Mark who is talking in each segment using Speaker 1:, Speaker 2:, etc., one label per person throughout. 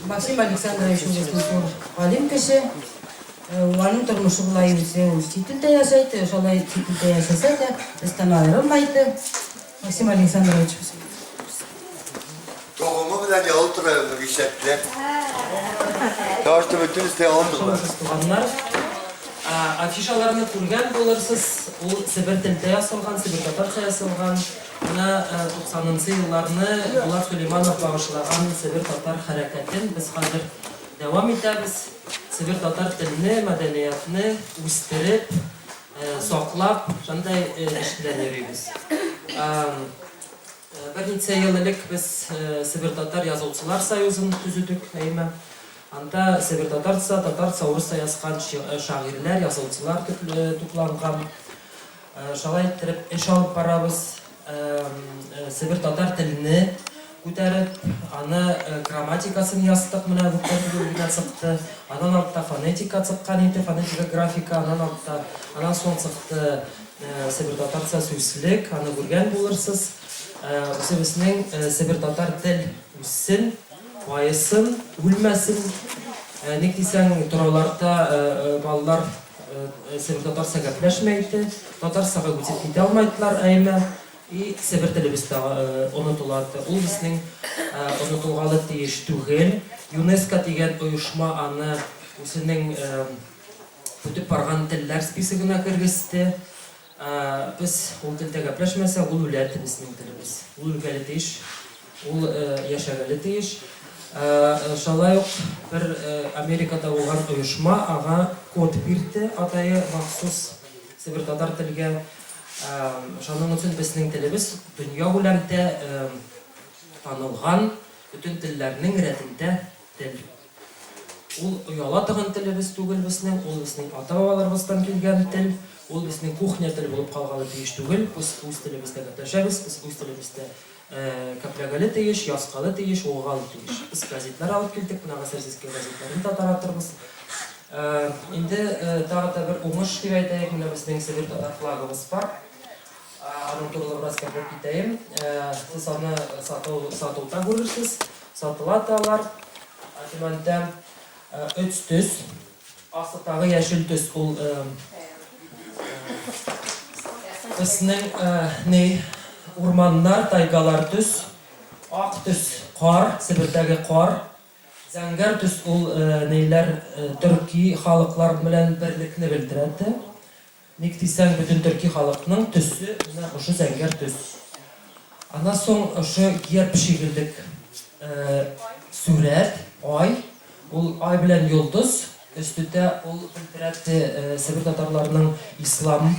Speaker 1: Максим Александрович Алим кеше, аның тормышы булай үзе, ул чит яшәйді, шулай чит яшәсә дә, бездән аерылмайды. Максим Александрович.
Speaker 2: Tohumu bilen yol turarını işlettiler. Taştı bütün isteği aldılar.
Speaker 3: Афишаларны күргән булырсыз, ул Себер телендә ясалган, Себер татарча ясалган. Менә 90нчы елларны Булат Сөлейманов багышлаган Себер татар хәрәкәтен без хәзер дәвам итәбез. Себер татар телене, мәдәниятне үстереп, саклап, шундай эшләрне йөрибез. Bir neçə yıl элек biz Себер татар язучылар союзын төзүдек, әйме. Анда Себер татарча, урысча язган шагыйрьләр, язучылар тупланган. Шулай итеп эш алып барабыз. Себер татар телене күтәреп, аны грамматикасын яздык, менә бу китапта чыкты. Аннан алта фонетика чыккан иде, фонетика графика, аннан соң чыкты Себер татарча сүзлек, аны күргән булырсыз. Үзебезнең Себер татар тел үссен, байысын, үлмәсен. Ник дисәң, тораларда балалар Себер татарча гәпләшмәйде, татарчага үтеп китә алмайдылар, әйме. И Себер телебез онытыларды. Ул безнең онытылганы тиеш түгел. ЮНЕСКО дигән оешма аны үзенең үтеп барган телләр списогына кергезде. Biz ул телдә гәпләшмәсәк, ул үләр безнең телебез. Ул үлгәле тиеш, ул яшәгәле тиеш. Шулай ук бер Америкада булган оешма ага код бирде, атайы махсус Себер татар телгә. Шуның өчен безнең телебез дөнья күләмендә танылган бүтән телләрнең рәтендә тел. Ул ояла торган телебез түгел безнең, ул безнең ата-бабаларыбыздан килгән тел. Ул безнең кухня теле булып калганы тиеш түгел. Без үз телебездә гәпләшәбез, без үз телебездә кәпләгәле тиеш, язгалы тиеш, угалы тиеш. Без газетлар алып килдек, менә газетсезгә газетларын да таратырбыз. Инде тагы бер уңыш дип әйтәйек, менә безнең Себер татар флагыбыз бар. Аның турында бераз кәпләп китәем. Сез аны сатуда күрерсез. Сатыла алар. Атыманда 3 төс, астагы яшел төс ул безнең урманнар, тайгалар төс, ак төс кар, Себердәге кар, зәңгәр төс ул нәйләр төрки халыклар белән берлекне белдерә. Ник дисәң, бүтән төрки халыкның төсе менә ошо зәңгәр төс. Аннан соң ошо герб шигелдек сүрәт, ай, ул ай белән йолдыз, өстендә ул белдерә Себер татарларының ислам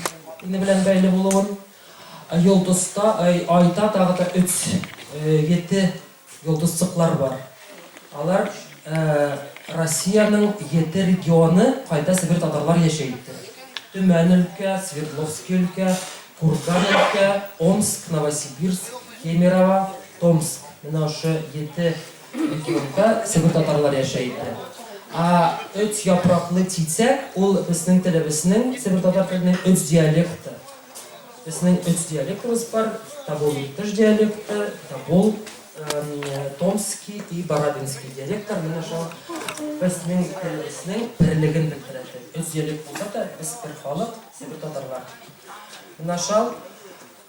Speaker 3: дине белән бәйле булуын. Йолдызда, айда тагы да 7 йолдызчыклар бар. Алар Россиянең 7 регионы, кайда Себер татарлар яшәйди. Төмән өлкә, Свердловский өлкә, Курган өлкә, Омск, Новосибирск, Кемерово, Томск. Менә ошо 7 регионда Себер татарлар яшәйди. 3 япраклы титсәк, ул безнең телебезнең Себер татар теленең 3 диалекты. Безнең 3 диалектыбыз бар. Табол Итеш диалекты, Табол Томский и Барабинский диалектлар. Менә шул безнең телебезнең берлеген белдерә. 3 диалект булса да, без бер халык Себер татарлар. Менә шул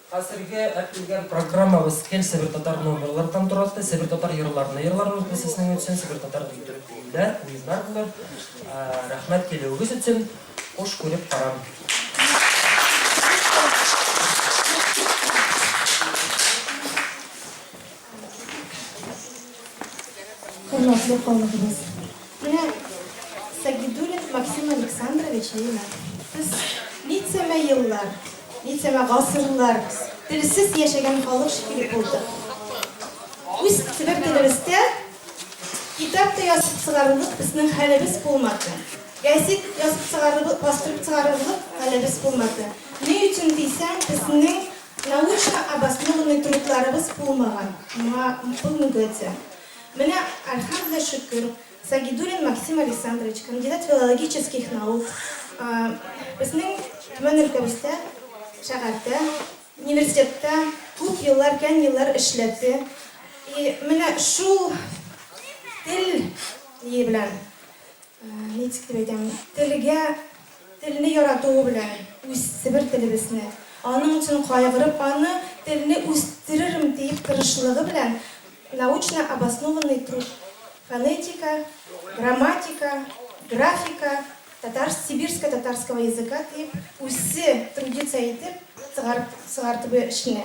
Speaker 3: хәзерге әйтелгән программабыз кел Себер татар номерлардан торады. Себер татар йырларны йырларбыз сезнең өчен, Себер татар көйләр, уеннар булыр. Рәхмәт килүегез өчен, хош күреп карам.
Speaker 4: Hürmetli konumuz. Sagidulin Максим Александрович, biz neçəmə yıllar, neçəmə ғасырлар телсез яшәгән халык шикелле булды. Үз Себер телебездә китап та язып чыгарылып, безнең хәлебез булмады. Газет язып чыгарылып, бастырып чыгарылып, хәлебез булмады. Ни өчен дисәң, безнең научно-обоснованный трудларыбыз булмаган. Булмады. Менә алхамдулилlah шөкер, Сагидулин Максим Александрович, кандидат филологических наук, безнең Төмән өлкәбездә, шәһәрдә, университетта күп еллар, кәң еллар эшләде. Менә шул тел не белән ничек дип әйтәм, телне яратуы белән үз Себер телебезне, аның өчен кайгырып, аны телне үстеререм дип тырышлыгы белән научно обоснованный труд, фонетика, грамматика, графика, сибирско-татарского языка дип үзе трудиться итеп сыгартып эшне.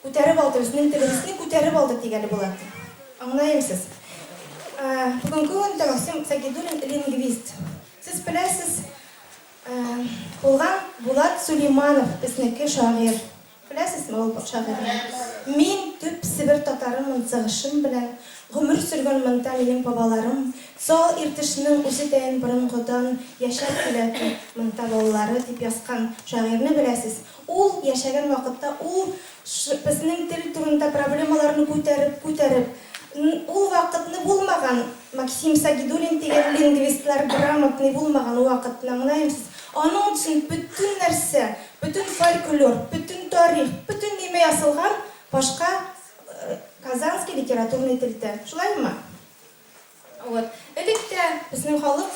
Speaker 4: Күтәреп алды, безнең телебезне күтәреп алды дигәне була. Аңлаемсыз? Бүгенге көндә Максим Сагидуллин лингвист. Сез беләсез, булган Булат Сулейманов безнеке шагыйрь. Беләсезме ул шагыйрьне? Мин төп Себер татарының сыгышым белән гомер сөргән монда минем бабаларым, сал иртешнең үзе дәен борынгыдан яшәп килә монда балалары дип язган шагыйрьне беләсез. Ул яшәгән вакытта ул безнең тел турында проблемаларны күтәреп, ул вакытны булмаган Максим Сагидуллин дигән лингвистлар грамотный булмаган вакытны аңлаемсыз. Аның өчен бүтән нәрсә, бүтән фольклор, бүтән тарих, бүтән нимә язылган башка казанский литературный телдә. Шулаймы? Вот. Электә безнең халык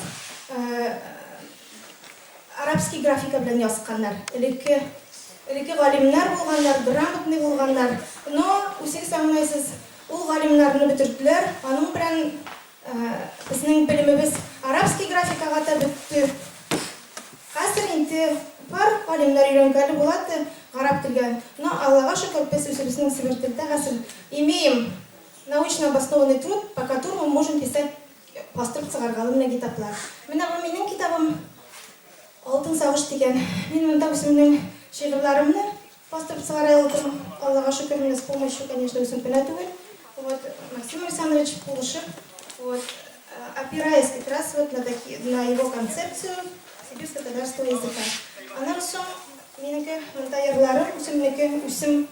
Speaker 4: арабский графика белән язганнар. Элекке галимнәр булганнар, грамотный булганнар. Но үсез аңлайсыз, ул галимнарны бетерделәр. Аның белән безнең белемебез арабский графикага да бетте. Хәзер инде бар галимнар өйрәнгәле булады гарап телгә. Но Аллага шөкер, без үзебезнең Себер телдә хәзер имеем научно обоснованный труд, по которому мы можем писать бастырып чыгарган китаплар. Менә бу минем китабым Алтын сагыш дигән. Мин монда үземнең шигырьләремне бастырып чыгара алдым. Аллага шөкер, менә с помощью, конечно, үзем белә түгел. Вот Максим Александрович булышып, вот опираясь как раз вот на его концепцию сибирско-татарского языка. Аннан соң минеке монда йырларым, үзем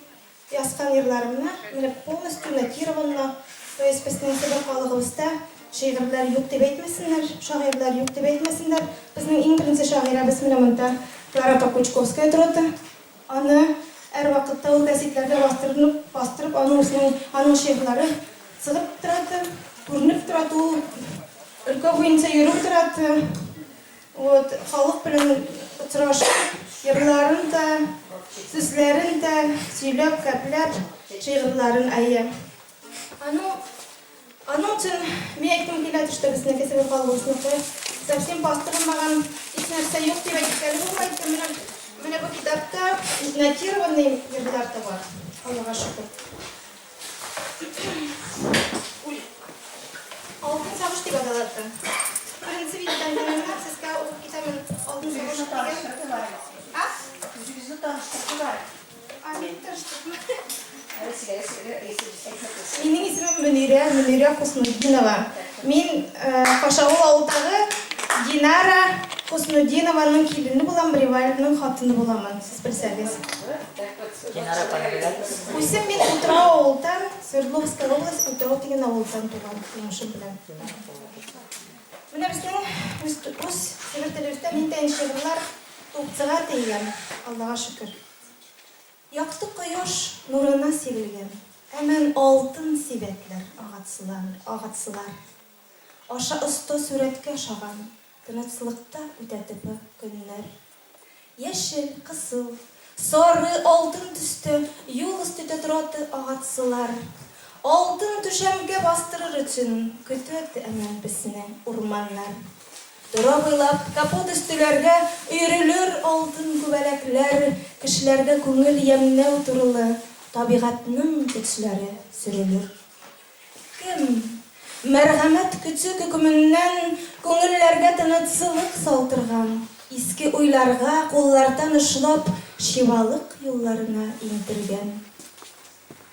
Speaker 4: язган йырларымны менә полностью нотировано. То есть безнең Себер халыгыбызда шигырьләр юк дип әйтмәсеннәр, шагыйрьләр юк дип әйтмәсеннәр. Безнең иң беренче шагыйрәбез менә монда Клара Покучковская торды. Аны һәр вакытта ул гәзитләрдә бастырып, аның шигырьләре сыгып торды, күренеп торды, ул өлкә буенча йөреп торды. Вот халык белән очрашып, йырларын да, сүзләрен дә сөйләп, кәпләп, шигырьләрен әйе. Аның өчен мин әйтәм килә төште безнең Себер халыгыбызны совсем бастырылмаган һич нәрсә юк дип әйткәле булмайды. Менә бу китапта нотированный йырлар да бар. Аллага шөкер. Алтын сагыш дип аталады. Беренче видеодан сезгә ул китабын Алтын сагыш дигән. Үзегезне таныштырдылар. Мин таныштырдым. Минем исемем Мөнирә Хуснудинова. Мин Пашаул авылдагы Динара Хуснудинованың килене булам, Ревальдның хатыны буламын, сез белсәгез. Үзем мин Утрау авылдан, Свердловская область, Утрау дигән авылдан туган, тумышым белән. Менә безнең үз Себер телебездә нинди шигырьләр тукчыга тигән, Аллага шөкер. Якты кояш нурына сибелгән, әмән алтын сибәтләр агатсылар. Аша оста сурәткә шаган, тынычлыкта үтәтеп көннәр. Яшел, кызыл, сары, алтын төстә, юл өстендә торады агатсылар. Алтын түшәмгә бастырыр өчен көтәде әмән безне урманнар. Тора буйлап капот өстеләргә өйрелер алтын күбәләкләр, кешеләргә күңел ямьнәү турылы, табигатьнең көчләре сөрелер. Кем мәрхәмәт көче көкеменнән күңелләргә тынычсызлык салтырган, иске уйларга куллардан ышлап шивалык юлларына интергән.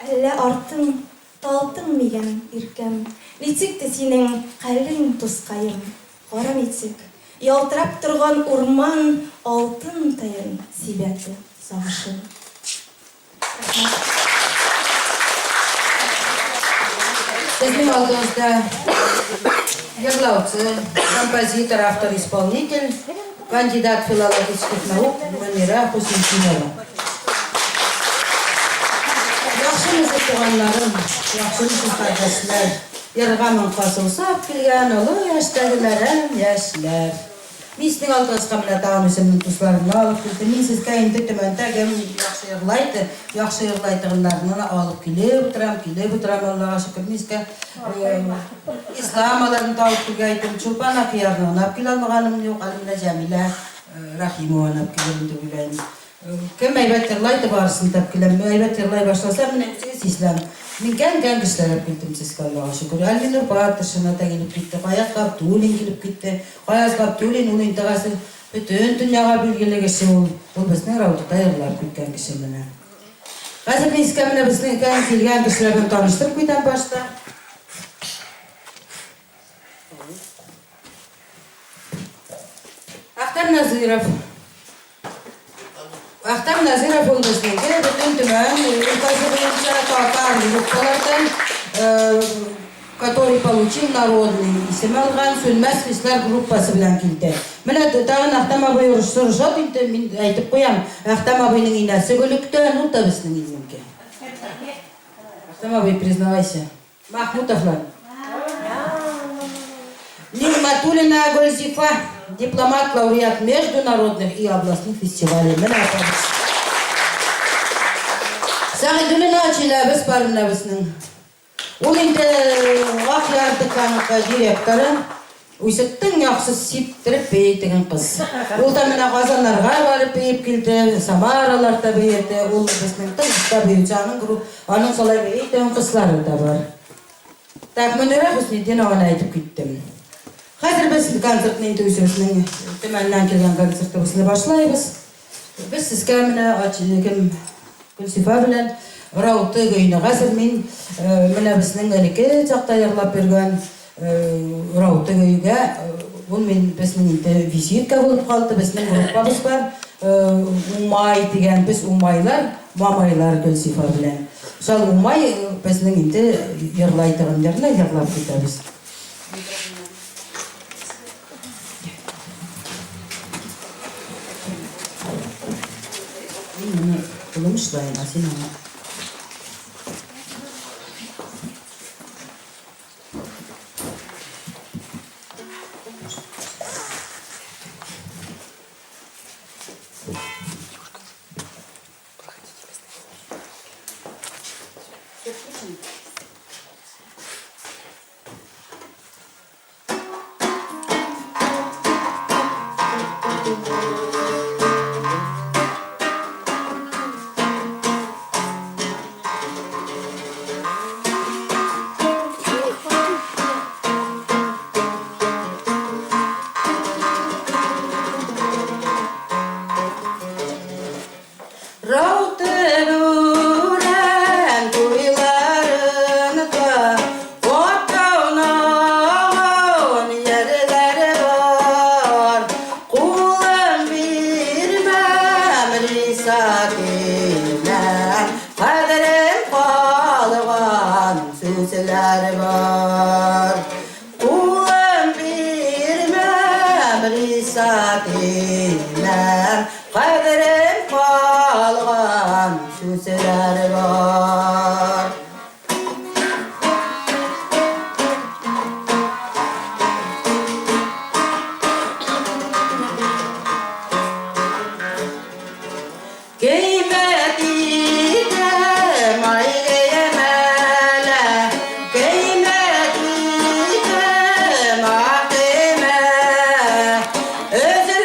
Speaker 4: Әллә артың, талтың мигән иркәм, ничек тә синең хәлең тускаем. Кара ничек, ялтырап торган урман, алтын таян сибәте сагышын.
Speaker 1: Безнең алдыбызда йырлаучы, композитор, автор-исполнитель, кандидат филологических наук Мөнирә Хуснудинова. Яхшы музык туганнарым, яхшы музык кардәшләр, Yargamın kasılsap kilgen olu yaştagilerem yaşlar. Misning altas kamla tanışımın tuzlarını alıp kildi. Minsiz kayın tütümön tagem yaxşı yığılaytığınlarını alıp kile bitiram Allah'a şükür. Miske İslamaların tavuk kilgaytım çulpan akıyarını onap kil almağanım yok. Alimle Cemile Rahimova onap kilerim de bilayım. Kim aybet yığılaytı barısını tap kilem. Aybet yığılay başlasam mı nefsiz İslam. Min gen kişilere bildim siz Allah'a şükür. Alvinur bağırtışına da gelip gitti. Kayas kaptı, ulin gelip gitti. Kayas kaptı, ulin intağası. Bütün dünyaya bilgili kişi ol. Ol bizden ravdıkta yıllar gitken kişimine. Hazır biz kemine bizden kelgen kişilerden tanıştırıp koydan başta. Ahtar Nazirov oldu bizden. Bütün tümen, ülkası boyunca kakar gruplardan, который получил народный, исем алган Sönmez Hisler группасы bilen kildi. Mene tağın Ahtam abay soruşat inte min aytıp koyam. Ahtam abayның inası gölükte, nu da bizden ilmimke. Ahtam abay признавайся. Mahmutovlar. Нигматуллина Гульзифа, дипломат, лауреат международных и областных фестивалей. Сағидулина Челябі Спарынабысының. Ол енді Ақярды қаныққа директоры Уйсеттің яқсыз сиптіріп бейтігін қыз. Ол да мына қазанларға барып бейіп келді, Самараларда бейді, ол біздің тыңызда бейді жағын құру, аның солай бейтігін қызлары да бар. Так, мүнірі құснеден оған айтып кеттім. Қазір біз концертінің түйсірісінің төменнен келген концерті осылай башлайбыз. Біз сізге міне Гүлсифа білен рауты көйіні қазір мен міне біздің әлеке жақта яғлап берген рауты көйіге ол мен біздің визитка болып қалды, біздің группамыз бар. Умай деген біз умайлар, мамайлар Гүлсифа білен. Сол умай біздің яғлайтығындеріне яғлап кетеміз. Kullanmışlar Asin ama. Özür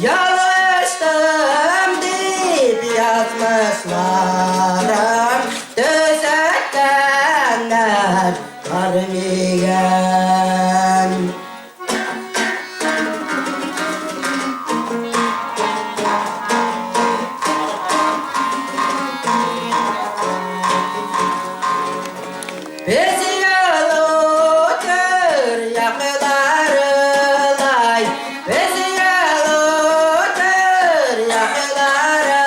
Speaker 1: Yalıştım deyip yazmışlarım, düzeltkenler görmeyen. Bizi yalotır yakılarılay, bizi yalotır yakılara.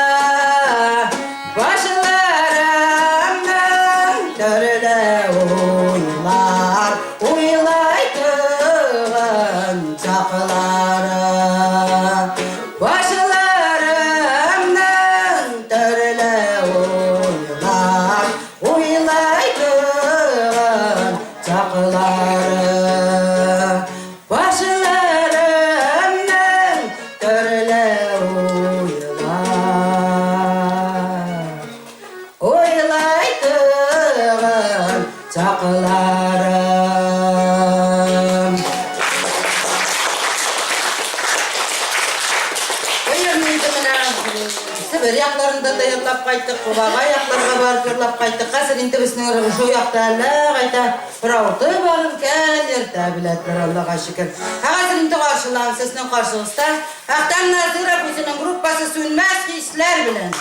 Speaker 1: Başlarımdan törle uylar, uylaydığın çakılara. Başlarımdan törle uylar, uylaydığın çakılara. Başlarımdan törle uylar, uylaydığın çakılara. Sibir yaklarında da yatlap kaytık, Kubağa yaklarına barıp yatlap kaytık. Kasır inti bizning şu yaklarla kayta bir avurtu barırken yerta biletler Allah'a şükür. Kasır inti karşılan sizin karşınızda. Aktan Nazira bizinin gruppası sünmez ki işler bilen.